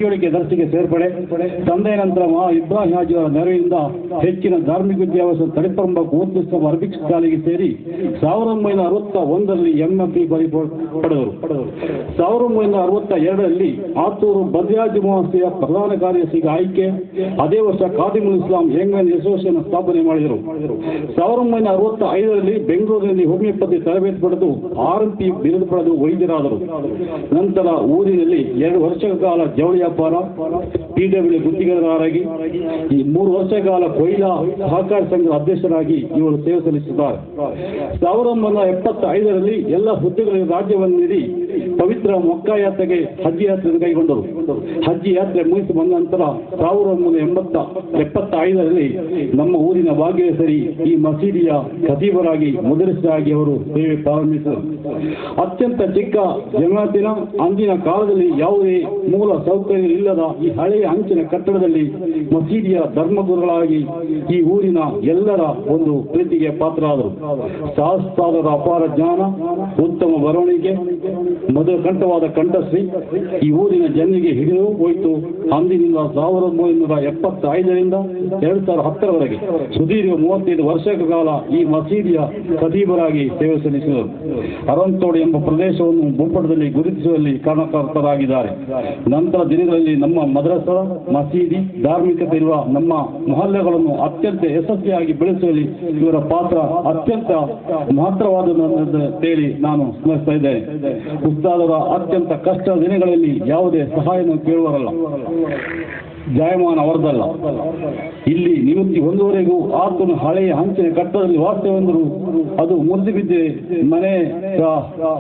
ದರ್ಸಿಗೆ ಸೇರ್ಪಡೆ ತಂದೆಯ ನಂತರ ಇಬ್ರಾಹಿಂ ಹಾಜಿಯವರ ನೆರವಿನಿಂದ ಹೆಚ್ಚಿನ ಧಾರ್ಮಿಕ ವಿದ್ಯಾಭ್ಯಾಸ ತಡೆಪಂಬ ಕೂತ್ಸವ ಅರಬಿಕ್ ಶಾಲೆಗೆ ಸೇರಿ 1961ರಲ್ಲಿ ಎಂಎಫ್ಇ ಪಡೆದರು. 1962ರಲ್ಲಿ ಆತೂರು ಬದ್ಯಾಜ್ ಮುಹಸ್ಸಿಯ ಪ್ರಧಾನ ಕಾರ್ಯದರ್ಶಿಗೆ ಆಯ್ಕೆ. ಅದೇ ವರ್ಷ ಖಾದಿಮುಲ್ ಇಸ್ಲಾಂ ಯಂಗ್ ಮೆನ್ ಅಸೋಸಿಯೇಷನ್ ಸ್ಥಾಪನೆ ಮಾಡಿದರು. 1965ರಲ್ಲಿ ಬೆಂಗಳೂರಿನಲ್ಲಿ ಹೋಮಿಯೋಪತಿ ತರಬೇತಿ ಪಡೆದು RMP ಬಿರುದು ಪಡೆದು ವೈದ್ಯರಾದರು. ನಂತರ ಊರಿನಲ್ಲಿ 2 ವರ್ಷಗಳ ಕಾಲ ಜವಳಿ ವ್ಯಾಪಾರ, PW ಗುತ್ತಿಗೆದಾರರಾಗಿ 3 ವರ್ಷಗಳ ಕಾಲ ಕೊಯ್ಲಾ ಸಹಕಾರಿ ಸಂಘದ ಅಧ್ಯಕ್ಷರಾಗಿ ಇವರು ಸೇವೆ ಸಲ್ಲಿಸಿದ್ದಾರೆ. 1975ರಲ್ಲಿ ಎಲ್ಲ ಹುದ್ದೆಗಳಿಗೆ ರಾಜ್ಯವನ್ನು ನೀಡಿ ಪವಿತ್ರ ಮಕ್ಕಾ ಯಾತ್ರೆಗೆ ಹಜ್ ಯಾತ್ರೆ ಕೈಗೊಂಡರು. ಹಜ್ ಯಾತ್ರೆ ಮುಗಿಸಿ ಬಂದ ನಂತರ 1975ರಲ್ಲಿ ನಮ್ಮ ಊರಿನ ಭಾಗ್ಯೇಶ್ವರಿ ಈ ಮಸೀದಿಯ ಖತೀಬರಾಗಿ ಮುದರಿಸರಾಗಿ ಅವರು ಸೇವೆ ಪ್ರಾರಂಭಿಸಿದರು. ಅತ್ಯಂತ ಚಿಕ್ಕ ಜಮಾತಿನ ಅಂದಿನ ಕಾಲದಲ್ಲಿ ಯಾವುದೇ ಮೂಲ ಸೌಕರ್ಯ ಇಲ್ಲದ ಈ ಹಳೆಯ ಅಂಚಿನ ಕಟ್ಟಡದಲ್ಲಿ ಮಸೀದಿಯ ಧರ್ಮಗುರುಗಳಾಗಿ ಈ ಊರಿನ ಎಲ್ಲರ ಒಂದು ಪ್ರೀತಿಗೆ ಪಾತ್ರರಾದರು. ಸಹಸ್ರಾದರ ಅಪಾರ ಜ್ಞಾನ, ಉತ್ತಮ ಬರವಣಿಗೆ, ಮಧುರ ಕಂಠವಾದ ಕಂಠಶ್ರೀ ಈ ಊರಿನ ಜನರಿಗೆ ಹಿಡಿದು ಹೋಯಿತು. ಅಂದಿನಿಂದ 1975ರಿಂದ 2010ರವರೆಗೆ ಸುದೀರ್ಘ 35 ವರ್ಷಗಳ ಕಾಲ ಈ ಮಸೀದಿಯ ಖತೀಬರಾಗಿ ಸೇವೆ ಸಲ್ಲಿಸಿದರು. ಅರಂತೋಡು ಎಂಬ ಪ್ರದೇಶವನ್ನು ಭೂಪಟದಲ್ಲಿ ಗುರುತಿಸುವಲ್ಲಿ ಕಾರಣಕರ್ತರಾಗಿದ್ದಾರೆ. ನಂತರ ದಿನಗಳಲ್ಲಿ ನಮ್ಮ ಮದ್ರಸಾ, ಮಸೀದಿ, ಧಾರ್ಮಿಕತೆ ಇರುವ ನಮ್ಮ ಮೊಹಲ್ಲೆಗಳನ್ನು ಅತ್ಯಂತ ಯಶಸ್ವಿಯಾಗಿ ಬೆಳೆಸುವಲ್ಲಿ ಇವರ ಪಾತ್ರ ಅತ್ಯಂತ ಮಹತ್ತರವಾದ ಹೇಳಿ ನಾನು ಸ್ಮರಿಸ್ತಾ ಇದ್ದೇನೆ. ಉಸ್ತಾದರ ಅತ್ಯಂತ ಕಷ್ಟದ ದಿನಗಳಲ್ಲಿ ಯಾವುದೇ ಸಹಾಯವನ್ನು ಕೇಳುವರಲ್ಲ, ಜಾಯಮಾನ ಅವರದಲ್ಲ. ಇಲ್ಲಿ ನಿವೃತ್ತಿ ಹೊಂದುವವರೆಗೂ ಆತನು ಹಳೆಯ ಹಂಚಿನ ಕಟ್ಟಡದಲ್ಲಿ ವಾಸ್ತವೆಂದರು ಅದು ಮುರಿದು ಬಿದ್ದೆ ಮನೆ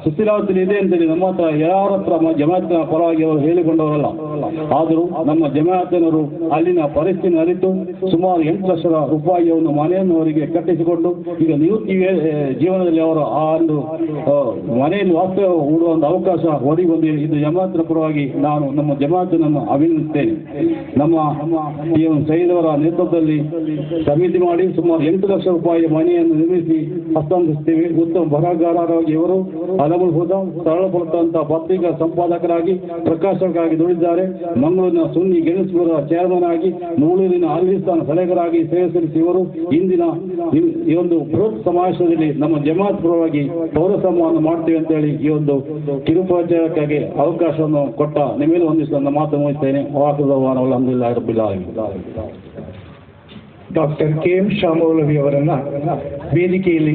ಸುಸ್ಥಿರಾವತಿಯಲ್ಲಿ ಇದೆ ಅಂತೇಳಿ ನಮ್ಮ ಹತ್ರ ಯಾರ ಹತ್ರ ಜಮಾತಿನ ಪರವಾಗಿ ಅವರು ಹೇಳಿಕೊಂಡವರಲ್ಲ. ಆದರೂ ನಮ್ಮ ಜಮಾತಿನವರು ಅಲ್ಲಿನ ಪರಿಸ್ಥಿತಿ ಅರಿತು ಸುಮಾರು 8 ಲಕ್ಷ ರೂಪಾಯಿಯನ್ನು ಮನೆಯನ್ನು ಅವರಿಗೆ ಕಟ್ಟಿಸಿಕೊಂಡು ಈಗ ನಿವೃತ್ತಿ ಜೀವನದಲ್ಲಿ ಅವರು ಆ ಒಂದು ಮನೆಯಲ್ಲಿ ವಾಸ್ತವ ಹೂಡುವಂತ ಅವಕಾಶ ಒದಗಿ ಬಂದಿದೆ. ಇದು ಜಮಾತಿನ ಪರವಾಗಿ ನಾನು ನಮ್ಮ ಜಮಾತಿನನ್ನು ಅಭಿನಂದಿಸುತ್ತೇನೆ. ನಮ್ಮ ಸೈಯದ್ ಅವರ ನೇತೃತ್ವದಲ್ಲಿ ಸಮಿತಿ ಮಾಡಿ ಸುಮಾರು 8 ಲಕ್ಷ ರೂಪಾಯಿ ಮನೆಯನ್ನು ನಿರ್ಮಿಸಿ ಹಸ್ತಾಂತರಿಸುತ್ತೇವೆ. ಉತ್ತಮ ಬರಹಗಾರರಾಗಿ ಇವರು ಅಲಮುಲ್ ಹುದಾ ಸರಳಪುರದಂತ ಪತ್ರಿಕಾ ಸಂಪಾದಕರಾಗಿ ಪ್ರಕಾಶಕರಾಗಿ ದುಡಿದಿದ್ದಾರೆ. ಮಂಗಳೂರಿನ ಸುನ್ನಿ ಗೆಣಸ್ಪುರ ಚೇರ್ಮನ್ ಆಗಿ, ನೂಳೂರಿನ ಅಲ್ವಿಸ್ತಾನ ಸಲಹೆಗಾರಾಗಿ ಸೇವೆ ಸಲ್ಲಿಸಿ ಇವರು ಇಂದಿನ ಈ ಒಂದು ಬೃಹತ್ ಸಮಾವೇಶದಲ್ಲಿ ನಮ್ಮ ಜಮಾತ್ ಪರವಾಗಿ ಪೌರ ಸನ್ಮಾನ ಮಾಡ್ತೇವೆ ಅಂತ ಹೇಳಿ ಈ ಒಂದು ಕಿರುಪ್ರಚಾರಕ್ಕಾಗಿ ಅವಕಾಶವನ್ನು ಕೊಟ್ಟ ನಿಮ್ಮೇಲೆ ಒಂದಿಷ್ಟು ನನ್ನ ಮಾತು ಮುಗಿಸ್ತೇನೆ. ಅಲ್ಹಮ್ದುಲಿಲ್ಲಾಹಿ ರಬ್ಬಿಲ್ ಆಲಮೀನ್. ಡಾಕ್ಟರ್ KM ಶಾಮೌಲವಿ ಅವರನ್ನ ವೇದಿಕೆಯಲ್ಲಿ